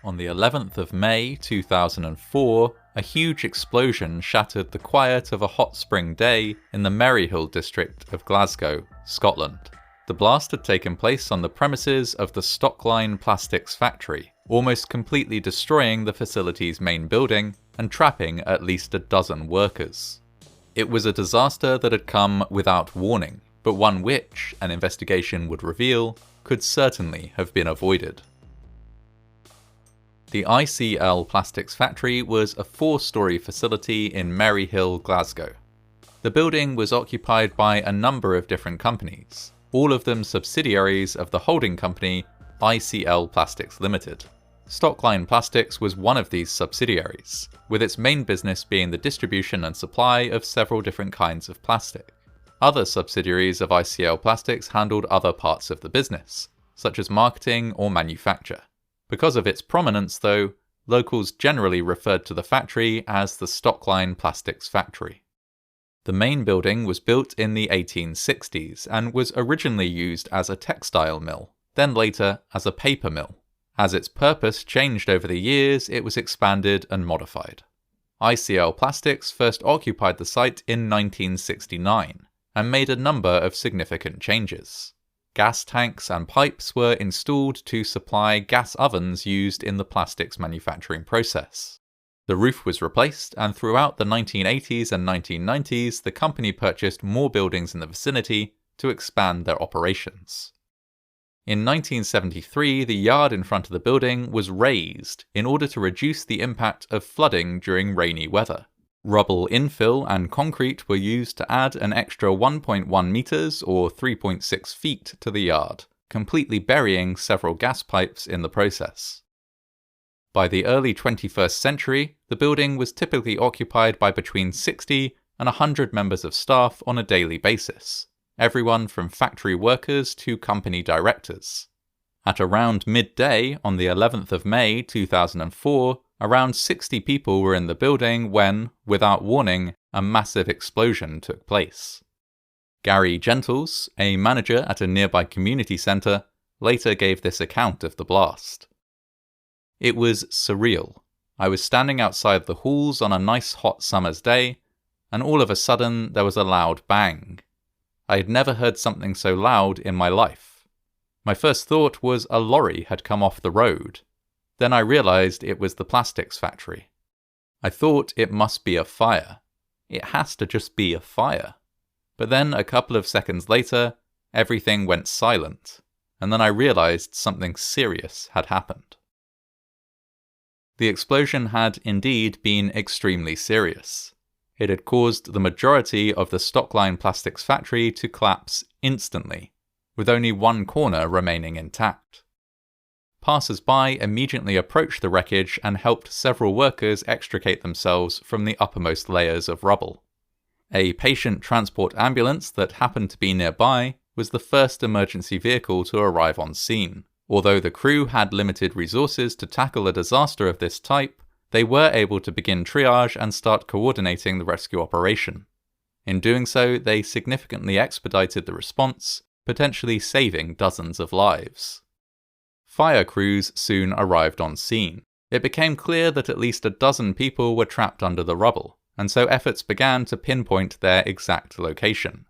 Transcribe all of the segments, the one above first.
On the 11th of May 2004, a huge explosion shattered the quiet of a hot spring day in the Maryhill district of Glasgow, Scotland. The blast had taken place on the premises of the Stockline Plastics factory, almost completely destroying the facility's main building and trapping at least a dozen workers. It was a disaster that had come without warning, but one which, an investigation would reveal, could certainly have been avoided. The ICL Plastics factory was a 4-storey facility in Maryhill, Glasgow. The building was occupied by a number of different companies, all of them subsidiaries of the holding company ICL Plastics Limited. Stockline Plastics was one of these subsidiaries, with its main business being the distribution and supply of several different kinds of plastic. Other subsidiaries of ICL Plastics handled other parts of the business, such as marketing or manufacture. Because of its prominence, though, locals generally referred to the factory as the Stockline Plastics factory. The main building was built in the 1860s and was originally used as a textile mill, then later as a paper mill. As its purpose changed over the years, it was expanded and modified. ICL Plastics first occupied the site in 1969 and made a number of significant changes. Gas tanks and pipes were installed to supply gas ovens used in the plastics manufacturing process. The roof was replaced, and throughout the 1980s and 1990s, the company purchased more buildings in the vicinity to expand their operations. In 1973, the yard in front of the building was raised in order to reduce the impact of flooding during rainy weather. Rubble infill and concrete were used to add an extra 1.1 meters or 3.6 feet to the yard, completely burying several gas pipes in the process. By the early 21st century, the building was typically occupied by between 60 and 100 members of staff on a daily basis, everyone from factory workers to company directors. At around midday on the 11th of May 2004, around 60 people were in the building when, without warning, a massive explosion took place. Gary Gentles, a manager at a nearby community centre, later gave this account of the blast. "It was surreal. I was standing outside the halls on a nice hot summer's day, and all of a sudden there was a loud bang. I had never heard something so loud in my life. My first thought was a lorry had come off the road. Then I realised it was the plastics factory. I thought it must be a fire. It has to just be a fire. But then a couple of seconds later, everything went silent, and then I realised something serious had happened." The explosion had indeed been extremely serious. It had caused the majority of the Stockline Plastics factory to collapse instantly, with only one corner remaining intact. Passers-by immediately approached the wreckage and helped several workers extricate themselves from the uppermost layers of rubble. A patient transport ambulance that happened to be nearby was the first emergency vehicle to arrive on scene. Although the crew had limited resources to tackle a disaster of this type, they were able to begin triage and start coordinating the rescue operation. In doing so, they significantly expedited the response, potentially saving dozens of lives. Fire crews soon arrived on scene. It became clear that at least a dozen people were trapped under the rubble, and so efforts began to pinpoint their exact location.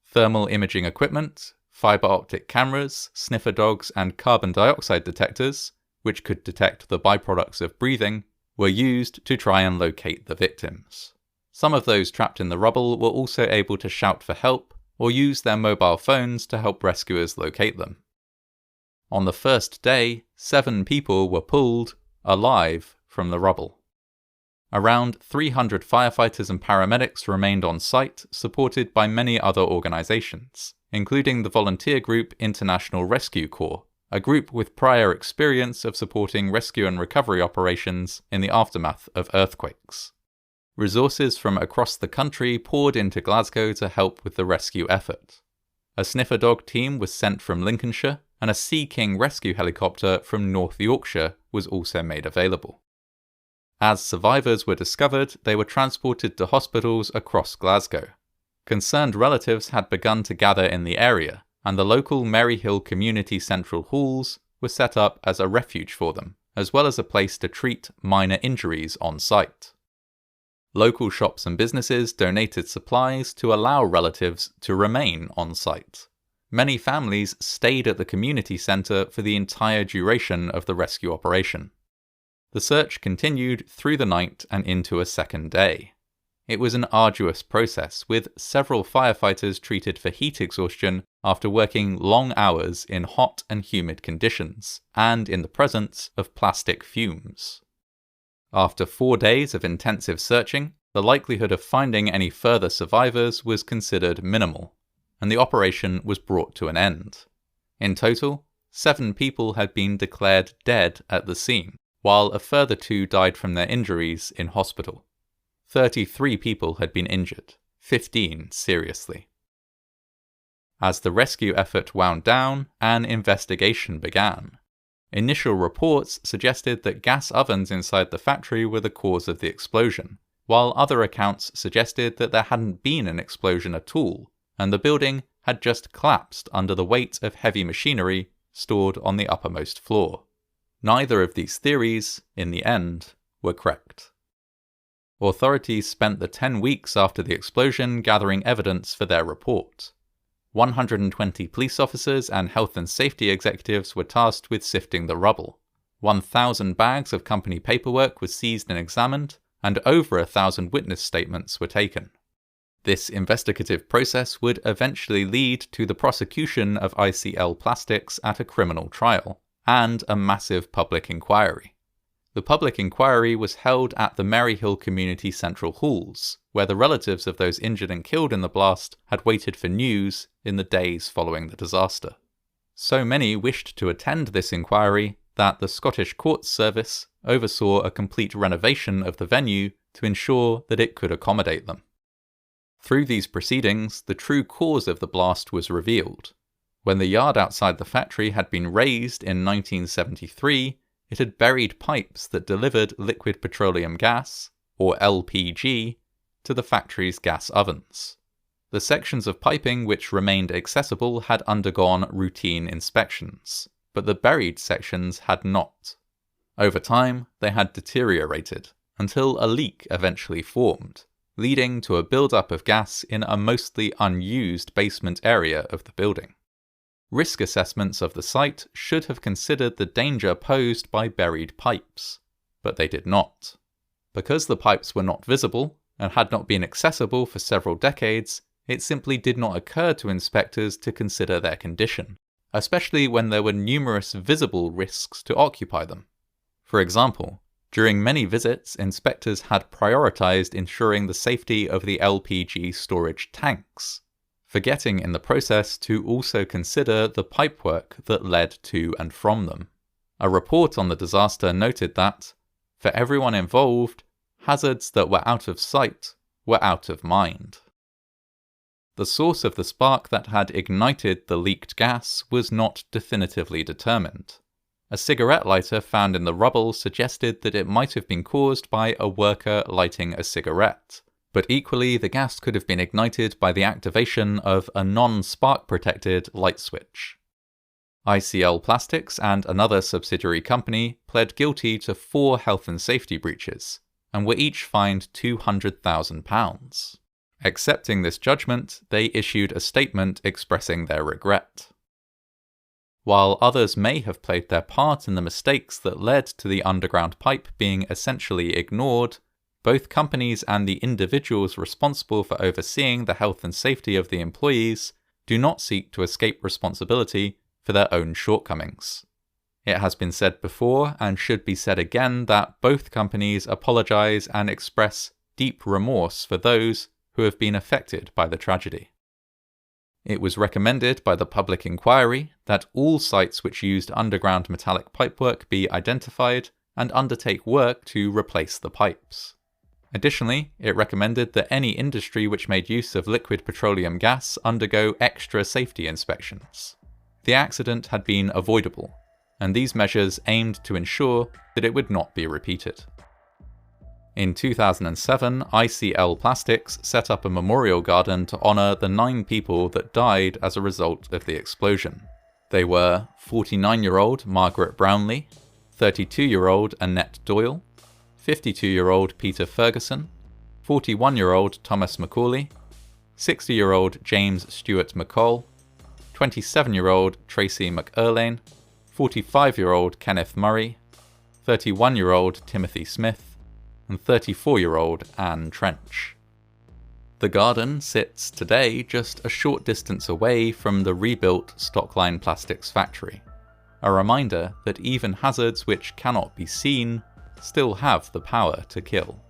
Thermal imaging equipment, fiber optic cameras, sniffer dogs, and carbon dioxide detectors, which could detect the byproducts of breathing, were used to try and locate the victims. Some of those trapped in the rubble were also able to shout for help or use their mobile phones to help rescuers locate them. On the first day, 7 people were pulled, alive, from the rubble. Around 300 firefighters and paramedics remained on site, supported by many other organisations, including the volunteer group International Rescue Corps, a group with prior experience of supporting rescue and recovery operations in the aftermath of earthquakes. Resources from across the country poured into Glasgow to help with the rescue effort. A sniffer dog team was sent from Lincolnshire, and a Sea King rescue helicopter from North Yorkshire was also made available. As survivors were discovered, they were transported to hospitals across Glasgow. Concerned relatives had begun to gather in the area, and the local Maryhill Community Central Halls were set up as a refuge for them, as well as a place to treat minor injuries on site. Local shops and businesses donated supplies to allow relatives to remain on site. Many families stayed at the community centre for the entire duration of the rescue operation. The search continued through the night and into a second day. It was an arduous process, with several firefighters treated for heat exhaustion after working long hours in hot and humid conditions, and in the presence of plastic fumes. After 4 days of intensive searching, the likelihood of finding any further survivors was considered minimal, and the operation was brought to an end. In total, 7 people had been declared dead at the scene, while a further 2 died from their injuries in hospital. 33 people had been injured, 15 seriously. As the rescue effort wound down, an investigation began. Initial reports suggested that gas ovens inside the factory were the cause of the explosion, while other accounts suggested that there hadn't been an explosion at all, and the building had just collapsed under the weight of heavy machinery stored on the uppermost floor. Neither of these theories, in the end, were correct. Authorities spent the 10 weeks after the explosion gathering evidence for their report. 120 police officers and health and safety executives were tasked with sifting the rubble. 1,000 bags of company paperwork was seized and examined, and over 1,000 witness statements were taken. This investigative process would eventually lead to the prosecution of ICL Plastics at a criminal trial, and a massive public inquiry. The public inquiry was held at the Maryhill Community Central Halls, where the relatives of those injured and killed in the blast had waited for news in the days following the disaster. So many wished to attend this inquiry that the Scottish Courts Service oversaw a complete renovation of the venue to ensure that it could accommodate them. Through these proceedings, the true cause of the blast was revealed. When the yard outside the factory had been razed in 1973, it had buried pipes that delivered liquid petroleum gas, or LPG, to the factory's gas ovens. The sections of piping which remained accessible had undergone routine inspections, but the buried sections had not. Over time, they had deteriorated, until a leak eventually formed, leading to a build-up of gas in a mostly unused basement area of the building. Risk assessments of the site should have considered the danger posed by buried pipes, but they did not. Because the pipes were not visible, and had not been accessible for several decades, it simply did not occur to inspectors to consider their condition, especially when there were numerous visible risks to occupy them. For example, during many visits, inspectors had prioritized ensuring the safety of the LPG storage tanks, forgetting in the process to also consider the pipework that led to and from them. A report on the disaster noted that, for everyone involved, hazards that were out of sight were out of mind. The source of the spark that had ignited the leaked gas was not definitively determined. A cigarette lighter found in the rubble suggested that it might have been caused by a worker lighting a cigarette, but equally the gas could have been ignited by the activation of a non-spark protected light switch. ICL Plastics and another subsidiary company pled guilty to 4 health and safety breaches, and were each fined £200,000. Accepting this judgment, they issued a statement expressing their regret. While others may have played their part in the mistakes that led to the underground pipe being essentially ignored, both companies and the individuals responsible for overseeing the health and safety of the employees do not seek to escape responsibility for their own shortcomings. It has been said before and should be said again that both companies apologize and express deep remorse for those who have been affected by the tragedy. It was recommended by the public inquiry that all sites which used underground metallic pipework be identified and undertake work to replace the pipes. Additionally, it recommended that any industry which made use of liquid petroleum gas undergo extra safety inspections. The accident had been avoidable, and these measures aimed to ensure that it would not be repeated. In 2007, ICL Plastics set up a memorial garden to honour the 9 people that died as a result of the explosion. They were 49-year-old Margaret Brownlee, 32-year-old Annette Doyle, 52-year-old Peter Ferguson, 41-year-old Thomas Macaulay, 60-year-old James Stuart McCall, 27-year-old Tracy McErlane, 45-year-old Kenneth Murray, 31-year-old Timothy Smith, and 34-year-old Anne Trench. The garden sits today just a short distance away from the rebuilt Stockline Plastics factory, a reminder that even hazards which cannot be seen still have the power to kill.